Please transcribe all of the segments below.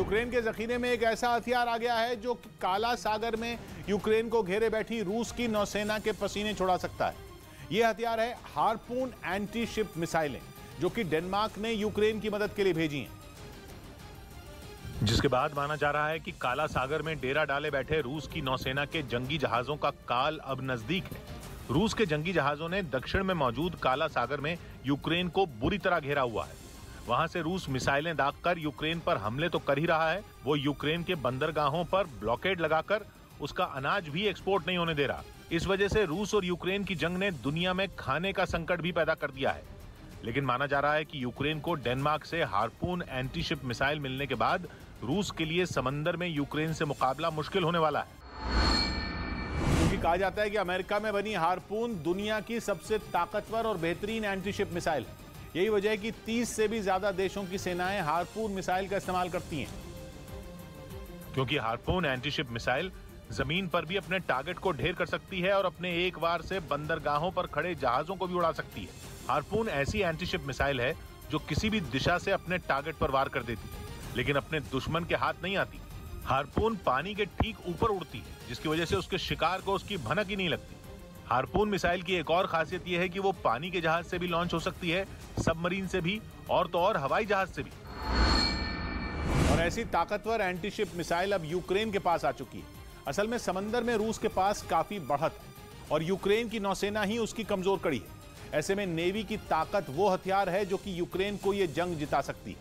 Ukraine के जखीरे में एक ऐसा हथियार आ गया है जो काला सागर में यूक्रेन को घेरे बैठी रूस की नौसेना के पसीने छुड़ा सकता है। यह हथियार है हार्पून एंटी शिप मिसाइलें, जो कि डेनमार्क ने यूक्रेन की मदद के लिए भेजी हैं। जिसके बाद माना जा रहा है कि काला सागर में डेरा डाले बैठे रूस की नौसेना के जंगी जहाजों का काल अब नजदीक है। रूस के जंगी जहाजों ने दक्षिण में मौजूद काला सागर में यूक्रेन को बुरी तरह घेरा हुआ है। वहां से रूस मिसाइलें दागकर यूक्रेन पर हमले तो कर ही रहा है, वो यूक्रेन के बंदरगाहों पर ब्लॉकेड लगाकर उसका अनाज भी एक्सपोर्ट नहीं होने दे रहा। इस वजह से रूस और यूक्रेन की जंग ने दुनिया में खाने का संकट भी पैदा कर दिया है। लेकिन माना जा रहा है कि यूक्रेन को डेनमार्क से हार्पून एंटी शिप मिसाइल मिलने के बाद रूस के लिए समंदर में यूक्रेन से मुकाबला मुश्किल होने वाला है। क्योंकि कहा जाता है कि अमेरिका में बनी हार्पून दुनिया की सबसे ताकतवर और बेहतरीन एंटी शिप मिसाइल है। यही वजह है कि 30 से भी ज्यादा देशों की सेनाएं हार्पून मिसाइल का इस्तेमाल करती हैं। क्योंकि हार्पून एंटी शिप मिसाइल जमीन पर भी अपने टारगेट को ढेर कर सकती है और अपने एक वार से बंदरगाहों पर खड़े जहाजों को भी उड़ा सकती है। हार्पून ऐसी एंटी शिप मिसाइल है जो किसी भी दिशा से अपने टारगेट पर वार कर देती है, लेकिन अपने दुश्मन के हाथ नहीं आती। हार्पून पानी के ठीक ऊपर उड़ती है, जिसकी वजह से उसके शिकार को उसकी भनक ही नहीं लगती। हार्पून मिसाइल की एक और खासियत यह है कि वो पानी के जहाज से भी लॉन्च हो सकती है, सबमरीन से भी, और तो और हवाई जहाज से भी। और ऐसी ताकतवर एंटी शिप मिसाइल अब यूक्रेन के पास आ चुकी है। असल में समंदर में रूस के पास काफी बढ़त है और यूक्रेन की नौसेना ही उसकी कमजोर कड़ी है। ऐसे में नेवी की ताकत वो हथियार है जो कि यूक्रेन को यह जंग जिता सकती है।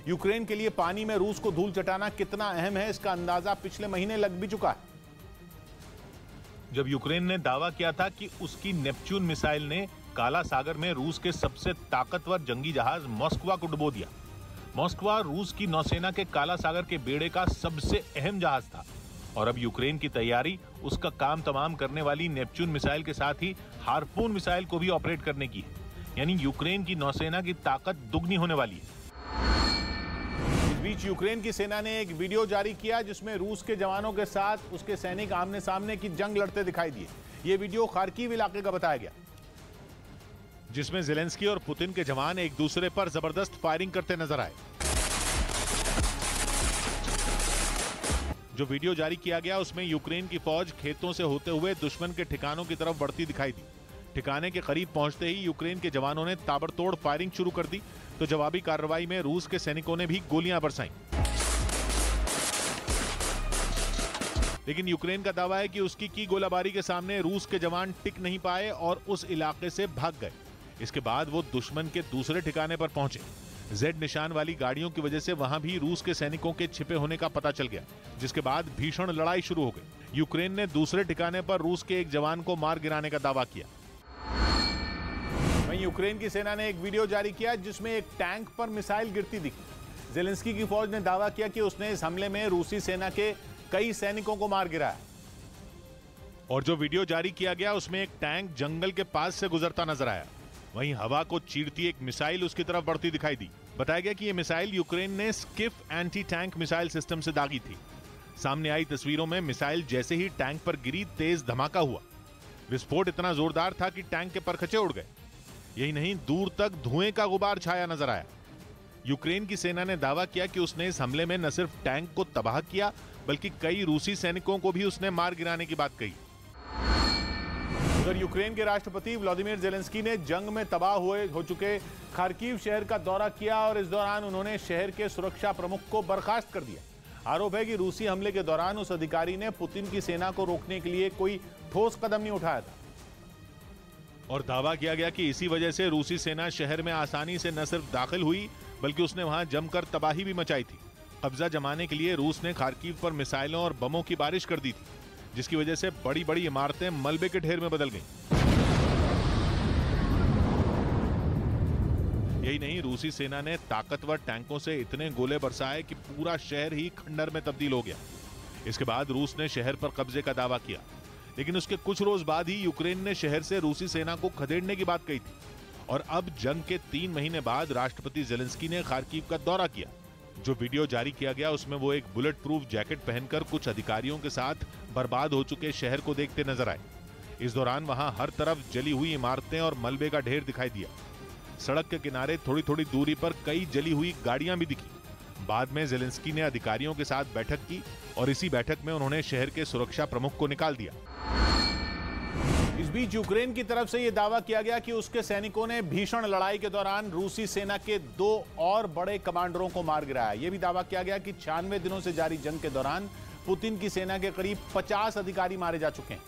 यूक्रेन के लिए पानी में रूस को धूल चटाना कितना अहम है, इसका अंदाजा पिछले महीने लग भी चुका है, जब यूक्रेन ने दावा किया था कि उसकी नेपच्यून मिसाइल ने काला सागर में रूस के सबसे ताकतवर जंगी जहाज मॉस्कवा को डुबो दिया। मॉस्कवा रूस की नौसेना के काला सागर के बेड़े का सबसे अहम जहाज था और अब यूक्रेन की तैयारी उसका काम तमाम करने वाली नेपच्यून मिसाइल के साथ ही हार्पून मिसाइल को भी ऑपरेट करने की है। यानी यूक्रेन की नौसेना की ताकत दुगनी होने वाली है। इस बीच यूक्रेन की सेना ने एक वीडियो जारी किया जिसमें रूस के जवानों के साथ उसके सैनिक आमने सामने की जंग लड़ते दिखाई दिए। यह वीडियो खार्किव इलाके का बताया गया, जिसमें ज़ेलेंस्की और पुतिन के जवान एक दूसरे पर जबरदस्त फायरिंग करते नजर आए। जो वीडियो जारी किया गया उसमें यूक्रेन की फौज खेतों से होते हुए दुश्मन के ठिकानों की तरफ बढ़ती दिखाई दी। ठिकाने के करीब पहुंचते ही यूक्रेन के जवानों ने ताबड़तोड़ फायरिंग शुरू कर दी, तो जवाबी कार्रवाई में रूस के सैनिकों ने भी गोलियां बरसाईं। लेकिन यूक्रेन का दावा है कि उसकी की गोलाबारी के सामने रूस के जवान टिक नहीं पाए और उस इलाके से भाग गए। इसके बाद वो दुश्मन के दूसरे ठिकाने पर पहुंचे। जेड निशान वाली गाड़ियों की वजह से वहां भी रूस के सैनिकों के छिपे होने का पता चल गया, जिसके बाद भीषण लड़ाई शुरू हो गई। यूक्रेन ने दूसरे ठिकाने पर रूस के एक जवान को मार गिराने का दावा किया। वहीं यूक्रेन की सेना ने एक वीडियो जारी किया जिसमें एक टैंक पर मिसाइल गिरती दिखी। ज़ेलेंस्की की फौज ने दावा किया कि उसने इस हमले में रूसी सेना के कई सैनिकों को मार गिराया। और जो वीडियो जारी किया गया उसमें एक टैंक जंगल के पास से गुजरता नजर आया। वहीं हवा को चीरती एक मिसाइल उसकी तरफ बढ़ती दिखाई दी। बताया गया कि यह मिसाइल यूक्रेन ने Schiff anti tank missile system से दागी थी। सामने आई तस्वीरों में मिसाइल जैसे ही टैंक पर गिरी, तेज धमाका हुआ। विस्फोट इतना जोरदार था कि टैंक के परखचे उड़ गए। यही नहीं, दूर तक धुएं का गुबार छाया नजर आया। यूक्रेन की सेना ने दावा किया कि उसने इस हमले में न सिर्फ टैंक को तबाह किया, बल्कि कई रूसी सैनिकों को भी उसने मार गिराने की बात कही। उधर यूक्रेन के राष्ट्रपति व्लादिमीर ज़ेलेंस्की ने जंग में तबाह हो चुके खार्किव शहर का दौरा किया और इस दौरान उन्होंने शहर के सुरक्षा प्रमुख को बर्खास्त कर दिया। आरोप है कि रूसी हमले के दौरान उस अधिकारी ने पुतिन की सेना को रोकने के लिए कोई ठोस कदम नहीं उठाया था। और दावा किया गया कि इसी वजह से रूसी सेना शहर में आसानी से न सिर्फ दाखिल हुई, बल्कि उसने वहां जमकर तबाही भी मचाई थी। कब्जा जमाने के लिए रूस ने खार्किव पर मिसाइलों और बमों की बारिश कर दी थी, जिसकी वजह से बड़ी बड़ी इमारतें मलबे के ढेर में बदल गईं। यही नहीं, रूसी सेना ने ताकतवर टैंकों से इतने गोले बरसाए कि पूरा शहर ही खंडर में तब्दील हो गया। इसके बाद रूस ने शहर पर कब्जे का दावा किया, लेकिन उसके कुछ रोज बाद ही यूक्रेन ने शहर से रूसी सेना को खदेड़ने की बात कही थी। और अब जंग के 3 महीने बाद राष्ट्रपति ज़ेलेंस्की ने खार्किव का दौरा किया। जो वीडियो जारी किया गया उसमें वो एक बुलेट प्रूफ जैकेट पहनकर कुछ अधिकारियों के साथ बर्बाद हो चुके शहर को देखते नजर आए। इस दौरान वहां हर तरफ जली हुई इमारतें और मलबे का ढेर दिखाई दिया। सड़क के किनारे थोड़ी थोड़ी दूरी पर कई जली हुई गाड़ियां भी दिखी। बाद में ज़ेलेंस्की ने अधिकारियों के साथ बैठक की और इसी बैठक में उन्होंने शहर के सुरक्षा प्रमुख को निकाल दिया। इस बीच यूक्रेन की तरफ से यह दावा किया गया कि उसके सैनिकों ने भीषण लड़ाई के दौरान रूसी सेना के 2 और बड़े कमांडरों को मार गिराया। यह भी दावा किया गया कि 96 दिनों से जारी जंग के दौरान पुतिन की सेना के करीब 50 अधिकारी मारे जा चुके हैं।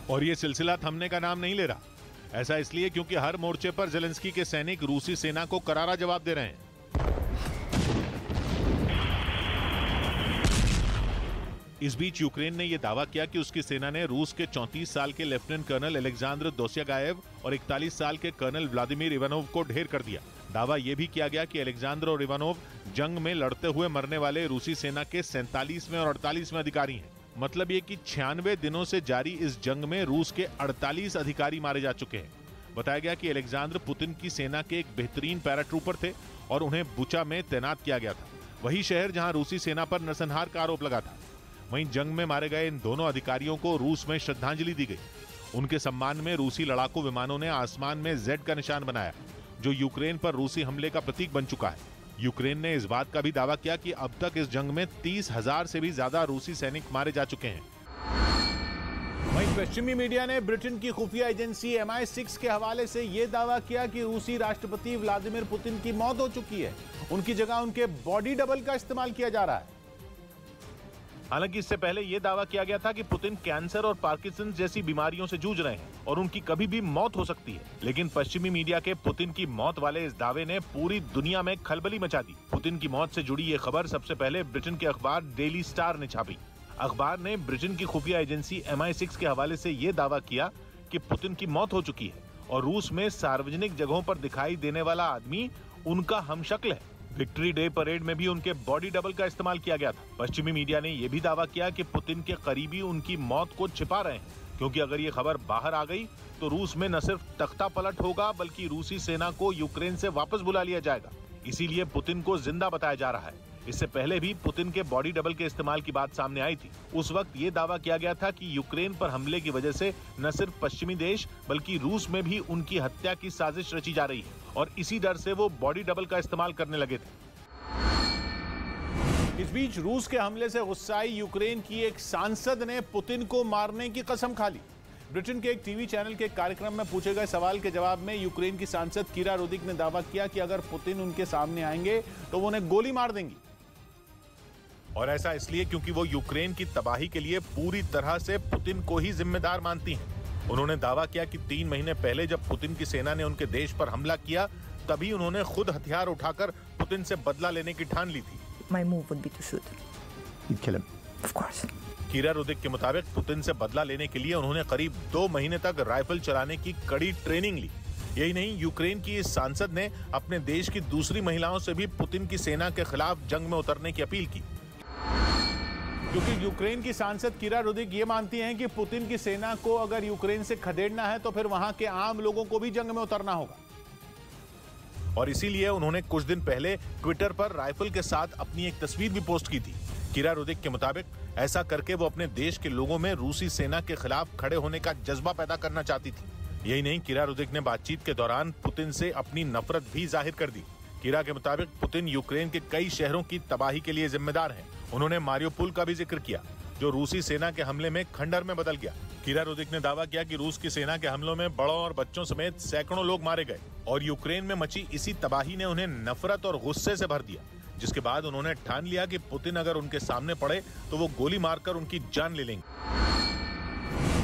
और यह सिलसिला थमने का नाम नहीं ले रहा। ऐसा इसलिए क्योंकि हर मोर्चे पर ज़ेलेंस्की के सैनिक रूसी सेना को करारा जवाब दे रहे हैं। इस बीच यूक्रेन ने यह दावा किया कि उसकी सेना ने रूस के 34 साल के लेफ्टिनेंट कर्नल अलेक्जेंडर दोस्यागायेव और 41 साल के कर्नल व्लादिमीर इवानोव को ढेर कर दिया। दावा यह भी किया गया कि अलेक्जेंडर और इवानोव जंग में लड़ते हुए मरने वाले रूसी सेना के 47वें और 48वें अधिकारी हैं। मतलब ये कि 96 दिनों से जारी इस जंग में रूस के 48 अधिकारी मारे जा चुके हैं। बताया गया कि अलेक्जेंडर पुतिन की सेना के एक बेहतरीन पैराट्रूपर थे और उन्हें बुचा में तैनात किया गया था, वही शहर जहां रूसी सेना पर नरसंहार का आरोप लगा था। वहीं जंग में मारे गए इन दोनों अधिकारियों को रूस में श्रद्धांजलि दी गई। उनके सम्मान में रूसी लड़ाकू विमानों ने आसमान में Z का निशान बनाया, जो यूक्रेन पर रूसी हमले का प्रतीक बन चुका है। यूक्रेन ने इस बात का भी दावा किया कि अब तक इस जंग में 30,000 से भी ज्यादा रूसी सैनिक मारे जा चुके हैं। वहीं पश्चिमी मीडिया ने ब्रिटेन की खुफिया एजेंसी MI6 के हवाले से यह दावा किया कि रूसी राष्ट्रपति व्लादिमीर पुतिन की मौत हो चुकी है। उनकी जगह उनके बॉडी डबल का इस्तेमाल किया जा रहा है। हालांकि इससे पहले यह दावा किया गया था कि पुतिन कैंसर और पार्किंसंस जैसी बीमारियों से जूझ रहे हैं और उनकी कभी भी मौत हो सकती है। लेकिन पश्चिमी मीडिया के पुतिन की मौत वाले इस दावे ने पूरी दुनिया में खलबली मचा दी। पुतिन की मौत से जुड़ी ये खबर सबसे पहले ब्रिटेन के अखबार डेली स्टार ने छापी। अखबार ने ब्रिटेन की खुफिया एजेंसी MI6 के हवाले से ये दावा किया कि पुतिन की मौत हो चुकी है और रूस में सार्वजनिक जगहों पर दिखाई देने वाला आदमी उनका हमशक्ल है। विक्ट्री डे परेड में भी उनके बॉडी डबल का इस्तेमाल किया गया था। पश्चिमी मीडिया ने यह भी दावा किया कि पुतिन के करीबी उनकी मौत को छिपा रहे हैं, क्योंकि अगर ये खबर बाहर आ गई तो रूस में न सिर्फ तख्ता पलट होगा बल्कि रूसी सेना को यूक्रेन से वापस बुला लिया जाएगा। इसीलिए पुतिन को जिंदा बताया जा रहा है। इससे पहले भी पुतिन के बॉडी डबल के इस्तेमाल की बात सामने आई थी। उस वक्त ये दावा किया गया था कि यूक्रेन पर हमले की वजह से न सिर्फ पश्चिमी देश बल्कि रूस में भी उनकी हत्या की साजिश रची जा रही है और इसी डर से वो बॉडी डबल का इस्तेमाल करने लगे थे। इस बीच रूस के हमले से गुस्साई यूक्रेन की एक सांसद ने पुतिन को मारने की कसम खा ली। ब्रिटेन के एक टीवी चैनल के कार्यक्रम में पूछे गए सवाल के जवाब में यूक्रेन की सांसद कीरा रुदिक ने दावा किया कि अगर पुतिन उनके सामने आएंगे तो वो उन्हें गोली मार देंगी। और ऐसा इसलिए क्योंकि वो यूक्रेन की तबाही के लिए पूरी तरह से पुतिन को ही जिम्मेदार मानती हैं। उन्होंने दावा किया कि 3 महीने पहले जब पुतिन की सेना ने उनके देश पर हमला किया तभी उन्होंने खुद हथियार उठाकर पुतिन से बदला लेने की ठान ली थी। My move would be to shoot. You'd kill him. Of course. कीरा रुदिक के मुताबिक पुतिन से बदला लेने के लिए उन्होंने करीब 2 महीने तक राइफल चलाने की कड़ी ट्रेनिंग ली। यही नहीं, यूक्रेन की इस सांसद ने अपने देश की दूसरी महिलाओं से भी पुतिन की सेना के खिलाफ जंग में उतरने की अपील की। क्योंकि यूक्रेन की सांसद कीरा रुदिक ये मानती हैं कि पुतिन की सेना को अगर यूक्रेन से खदेड़ना है तो फिर वहां के आम लोगों को भी जंग में उतरना होगा। और इसीलिए उन्होंने कुछ दिन पहले ट्विटर पर राइफल के साथ अपनी एक तस्वीर भी पोस्ट की थी। कीरा रुदिक के मुताबिक ऐसा करके वो अपने देश के लोगों में रूसी सेना के खिलाफ खड़े होने का जज्बा पैदा करना चाहती थी। यही नहीं, कीरा रुदिक ने बातचीत के दौरान पुतिन से अपनी नफरत भी जाहिर कर दी। कीरा के मुताबिक पुतिन यूक्रेन के कई शहरों की तबाही के लिए जिम्मेदार हैं। उन्होंने मारियोपोल का भी जिक्र किया, जो रूसी सेना के हमले में खंडर में बदल गया। कीरा रुदिक ने दावा किया कि रूस की सेना के हमलों में बड़ों और बच्चों समेत सैकड़ों लोग मारे गए और यूक्रेन में मची इसी तबाही ने उन्हें नफरत और गुस्से से भर दिया, जिसके बाद उन्होंने ठान लिया कि पुतिन अगर उनके सामने पड़े तो वो गोली मारकर उनकी जान ले लेंगे।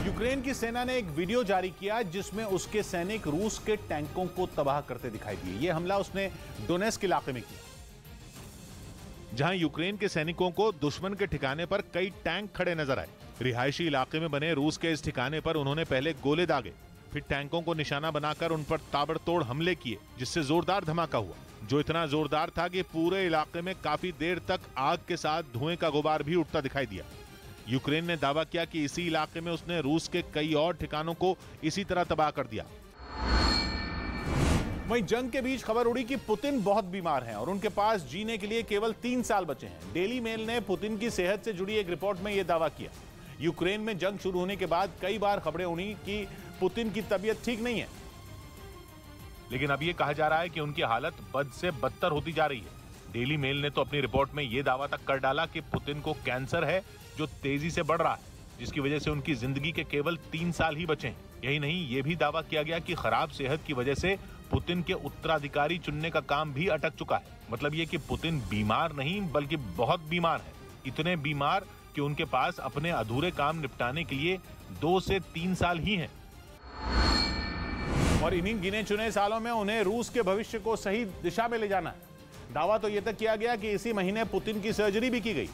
यूक्रेन की सेना ने एक वीडियो जारी किया जिसमें उसके सैनिक रूस के टैंकों को तबाह करते दिखाई दिए। यह हमला उसने डोनेस्क इलाके में किया, जहां यूक्रेन के सैनिकों को दुश्मन के ठिकाने पर कई टैंक खड़े नजर आए। रिहायशी इलाके में बने रूस के इस ठिकाने पर उन्होंने पहले गोले दागे, फिर टैंकों को निशाना बनाकर उन पर ताबड़तोड़ हमले किए, जिससे जोरदार धमाका हुआ, जो इतना जोरदार था कि पूरे इलाके में काफी देर तक आग के साथ धुएं का गुबार भी उठता दिखाई दिया। यूक्रेन ने दावा किया कि इसी इलाके में उसने रूस के कई और ठिकानों को इसी तरह तबाह कर दिया। वहीं जंग के बीच खबर उड़ी कि पुतिन बहुत बीमार हैं और उनके पास जीने के लिए केवल 3 साल बचे हैं। डेली मेल ने पुतिन की सेहत से जुड़ी एक रिपोर्ट में यह दावा किया। यूक्रेन में जंग शुरू होने के बाद कई बार खबरें उड़ी कि पुतिन की तबीयत ठीक नहीं है, लेकिन अब ये कहा जा रहा है कि उनकी हालत बद से बदतर होती जा रही है। डेली मेल ने तो अपनी रिपोर्ट में ये दावा तक कर डाला कि पुतिन को कैंसर है जो तेजी से बढ़ रहा है, जिसकी वजह से उनकी जिंदगी के केवल 3 साल ही बचे हैं। यही नहीं, ये भी दावा किया गया कि खराब सेहत की वजह से पुतिन के उत्तराधिकारी चुनने का काम भी अटक चुका है। मतलब ये कि पुतिन बीमार नहीं बल्कि बहुत बीमार है, इतने बीमार कि उनके पास अपने अधूरे काम निपटाने के लिए 2 से 3 साल ही हैं। और इन्हीं गिने चुने सालों में उन्हें रूस के भविष्य को सही दिशा में ले जाना है। दावा तो यह तक किया गया कि इसी महीने पुतिन की सर्जरी भी की गई,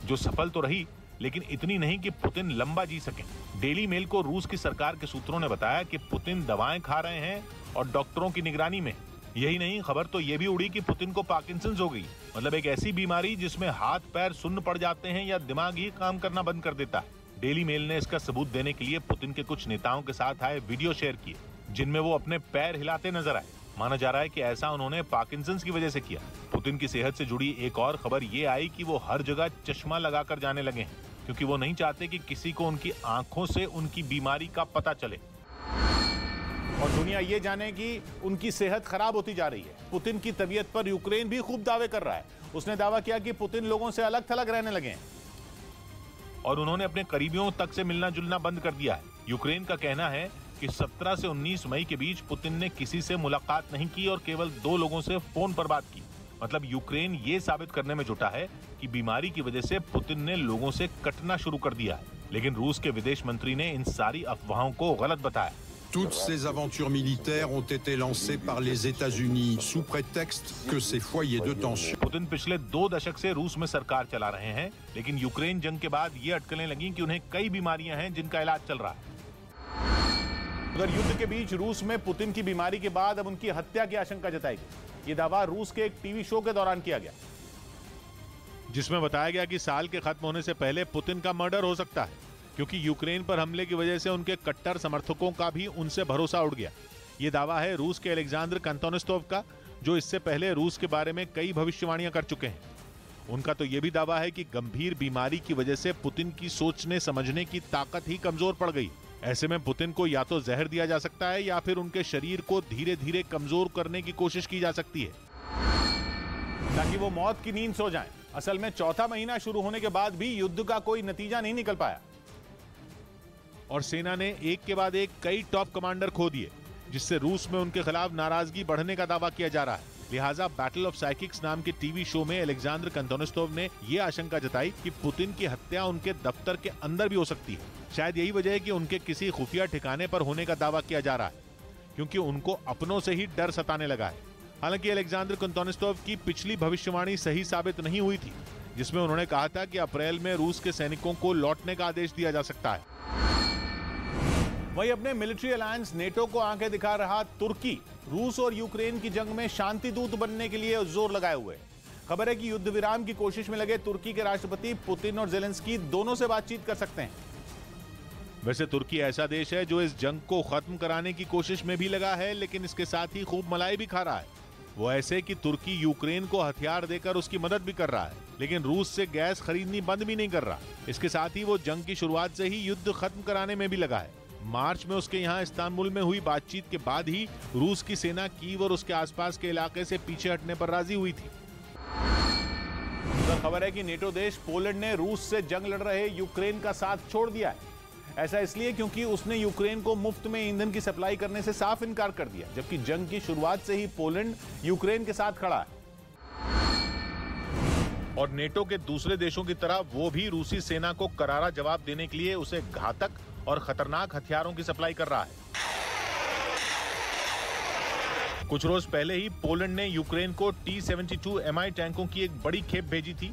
जो सफल तो रही, लेकिन इतनी नहीं कि पुतिन लंबा जी सके। डेली मेल को रूस की सरकार के सूत्रों ने बताया कि पुतिन दवाएं खा रहे हैं और डॉक्टरों की निगरानी में। यही नहीं, खबर तो यह भी उड़ी कि पुतिन को पार्किंसंस हो गई, मतलब एक ऐसी बीमारी जिसमें हाथ पैर सुन्न पड़ जाते हैं या दिमाग ही काम करना बंद कर देता है। डेली मेल ने इसका सबूत देने के लिए पुतिन के कुछ नेताओं के साथ आए वीडियो शेयर किए, जिनमें वो अपने पैर हिलाते नजर आए। माना जा रहा है कि ऐसा उन्होंने पार्किंसंस की वजह से किया। पुतिन की सेहत से जुड़ी एक और खबर ये आई कि वो हर जगह चश्मा लगाकर जाने लगे हैं, क्योंकि वो नहीं चाहते कि किसी को उनकी आंखों से उनकी बीमारी का पता चले और दुनिया ये जाने कि उनकी सेहत खराब होती जा रही है। पुतिन की तबीयत पर यूक्रेन भी खूब दावे कर रहा है। उसने दावा किया कि पुतिन लोगों से अलग थलग रहने लगे हैं और उन्होंने अपने करीबियों तक से मिलना जुलना बंद कर दिया है। यूक्रेन का कहना है कि 17 से 19 मई के बीच पुतिन ने किसी से मुलाकात नहीं की और केवल 2 लोगों से फोन पर बात की। मतलब यूक्रेन ये साबित करने में जुटा है कि बीमारी की वजह से पुतिन ने लोगों से कटना शुरू कर दिया है। लेकिन रूस के विदेश मंत्री ने इन सारी अफवाहों को गलत बताया। Toutes ces aventures militaires ont été lancées par les États-Unis sous prétexte que ces foyers de tension. Putin पिछले 2 दशक से रूस में सरकार चला रहे हैं, लेकिन यूक्रेन जंग के बाद ये अटकलें लगी कि उन्हें कई बीमारियां हैं जिनका इलाज चल रहा है। उधर युद्ध के बीच रूस में पुतिन की बीमारी के बाद अब उनकी हत्या की आशंका जताई गई। ये दावा रूस के एक टीवी शो के दौरान किया गया, जिसमें बताया गया कि साल के खत्म होने से पहले पुतिन का मर्डर हो सकता है, क्योंकि यूक्रेन पर हमले की वजह से उनके कट्टर समर्थकों का भी उनसे भरोसा उठ गया। ये दावा है रूस के अलेक्जेंडर कंतोनिस्तोव का, जो इससे पहले रूस के बारे में कई भविष्यवाणियां कर चुके हैं। उनका तो यह भी दावा है कि गंभीर बीमारी की वजह से पुतिन की सोचने समझने की ताकत ही कमजोर पड़ गई। ऐसे में पुतिन को या तो जहर दिया जा सकता है या फिर उनके शरीर को धीरे धीरे कमजोर करने की कोशिश की जा सकती है, ताकि वो मौत की नींद सो जाएं। असल में चौथा महीना शुरू होने के बाद भी युद्ध का कोई नतीजा नहीं निकल पाया और सेना ने एक के बाद एक कई टॉप कमांडर खो दिए, जिससे रूस में उनके खिलाफ नाराजगी बढ़ने का दावा किया जा रहा है। लिहाजा बैटल ऑफ साइकिक्स नाम के टीवी शो में अलेक्जेंडर कंतोनिस्तोव ने यह आशंका जताई कि पुतिन की हत्या उनके दफ्तर के अंदर भी हो सकती है। शायद यही वजह है कि उनके किसी खुफिया ठिकाने पर होने का दावा किया जा रहा है, क्योंकि उनको अपनों से ही डर सताने लगा है। हालांकि अलेक्जेंडर कंतोनिस्तोव की पिछली भविष्यवाणी सही साबित नहीं हुई थी, जिसमें उन्होंने कहा था कि अप्रैल में रूस के सैनिकों को लौटने का आदेश दिया जा सकता है। वहीं अपने मिलिट्री अलायंस नेटो को आंखें दिखा रहा तुर्की रूस और यूक्रेन की जंग में शांति दूत बनने के लिए जोर लगाए हुए है। खबर है कि युद्ध विराम की कोशिश में लगे तुर्की के राष्ट्रपति पुतिन और जेलेंस्की दोनों से बातचीत कर सकते हैं। वैसे तुर्की ऐसा देश है जो इस जंग को खत्म कराने की कोशिश में भी लगा है, लेकिन इसके साथ ही खूब मलाई भी खा रहा है। वो ऐसे कि तुर्की यूक्रेन को हथियार देकर उसकी मदद भी कर रहा है, लेकिन रूस से गैस खरीदनी बंद भी नहीं कर रहा। इसके साथ ही वो जंग की शुरुआत से ही युद्ध खत्म कराने में भी लगा है। मार्च में उसके यहाँ इस्तांबुल में हुई बातचीत के बाद ही रूस की सेना कीव और उसके आसपास के इलाके से पीछे हटने पर राजी हुई थी। खबर है कि नेटो देश पोलैंड ने रूस से जंग लड़ रहे यूक्रेन का साथ छोड़ दिया है। ऐसा इसलिए क्योंकि उसने यूक्रेन को मुफ्त में ईंधन की सप्लाई करने से साफ इनकार कर दिया, जबकि जंग की शुरुआत से ही पोलैंड यूक्रेन के साथ खड़ा है। और नेटो के दूसरे देशों की तरह वो भी रूसी सेना को करारा जवाब देने के लिए उसे घातक और खतरनाक हथियारों की सप्लाई कर रहा है। कुछ रोज पहले ही पोलैंड ने यूक्रेन को T-72 Mi टैंकों की एक बड़ी खेप भेजी थी,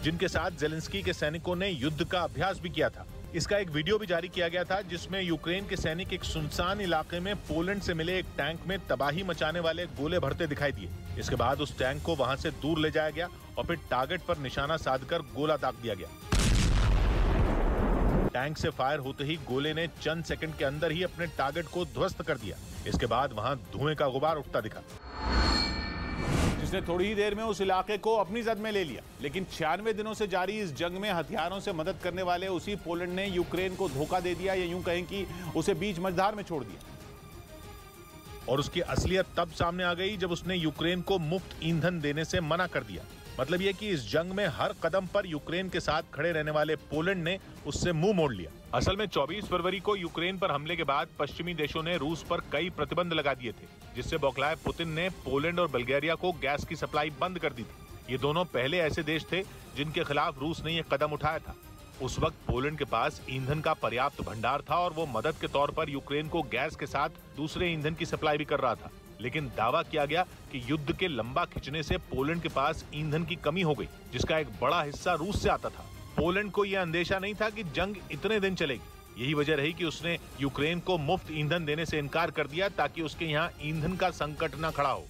जिनके साथ जेलेंस्की के सैनिकों ने युद्ध का अभ्यास भी किया था। इसका एक वीडियो भी जारी किया गया था, जिसमें यूक्रेन के सैनिक एक सुनसान इलाके में पोलैंड से मिले एक टैंक में तबाही मचाने वाले गोले भरते दिखाई दिए। इसके बाद उस टैंक को वहां से दूर ले जाया गया और फिर टारगेट पर निशाना साधकर गोला दाग दिया गया। टैंक से फायर होते ही गोले ने चंद सेकंड के अंदर ही अपने टारगेट को ध्वस्त कर दिया। इसके बाद वहां धुएं का गुबार उठता दिखा, जिसने थोड़ी ही देर में उस इलाके को अपनी जद में ले लिया। लेकिन 96 दिनों से जारी इस जंग में हथियारों से मदद करने वाले उसी पोलैंड ने यूक्रेन को धोखा दे दिया, या यूं कहें कि उसे बीच मझधार में छोड़ दिया। और उसकी असलियत तब सामने आ गई जब उसने यूक्रेन को मुफ्त ईंधन देने से मना कर दिया। मतलब यह कि इस जंग में हर कदम पर यूक्रेन के साथ खड़े रहने वाले पोलैंड ने उससे मुंह मोड़ लिया। असल में 24 फरवरी को यूक्रेन पर हमले के बाद पश्चिमी देशों ने रूस पर कई प्रतिबंध लगा दिए थे, जिससे बौखलाए पुतिन ने पोलैंड और बल्गेरिया को गैस की सप्लाई बंद कर दी थी। ये दोनों पहले ऐसे देश थे जिनके खिलाफ रूस ने यह कदम उठाया था। उस वक्त पोलैंड के पास ईंधन का पर्याप्त भंडार था और वो मदद के तौर पर यूक्रेन को गैस के साथ दूसरे ईंधन की सप्लाई भी कर रहा था। लेकिन दावा किया गया कि युद्ध के लंबा खिंचने से पोलैंड के पास ईंधन की कमी हो गई, जिसका एक बड़ा हिस्सा रूस से आता था। पोलैंड को यह अंदेशा नहीं था कि जंग इतने दिन चलेगी। यही वजह रही कि उसने यूक्रेन को मुफ्त ईंधन देने से इनकार कर दिया ताकि उसके यहाँ ईंधन का संकट न खड़ा हो।